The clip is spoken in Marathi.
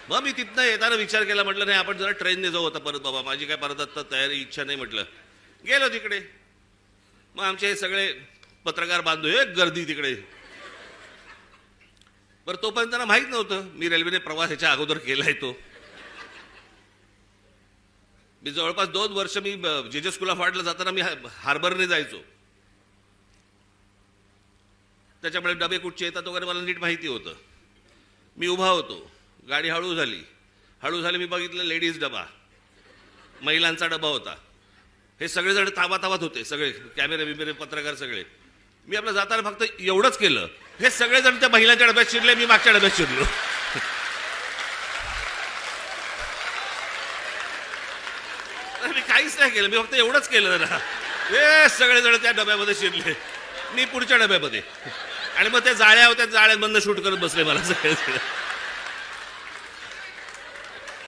मग मी तिथनं येताना विचार केला, म्हटलं नाही आपण जरा ट्रेनने जाऊ आता परत, बाबा माझी काय परत आता तयारी इच्छा नाही. म्हटलं गेलो तिकडे. मग आमचे हे सगळे पत्रकार बांधव, एक गर्दी तिकडे. बरं तोपर्यंत त्यांना माहीत नव्हतं मी रेल्वेने प्रवास ह्याच्या अगोदर केलाय तो. मी जवळपास 2 वर्ष मी जे स्कूल ऑफ आर्टला जाताना मी हार्बरने जायचो. त्याच्यामुळे डबे कुठचे येतात वगैरे मला नीट माहिती होतं. मी उभा होतो, गाडी हळू झाली, मी बघितलं लेडीज डबा, महिलांचा डबा होता. हे सगळेजण ताबाताबात होते, सगळे कॅमेरे बिमेरे पत्रकार सगळे. मी आपलं जाताना फक्त एवढंच केलं, हे सगळेजण त्या महिलांच्या डब्यात शिरले, मी मागच्या डब्यात शिरलो. मी काहीच नाही केलं, मी फक्त एवढंच केलं ना. हे सगळेजण त्या डब्यामध्ये शिरले, मी पुढच्या डब्यामध्ये. आणि मग त्या जाळ्या होत्या, जाळ्यांमधनं शूट करत बसले मला सगळे.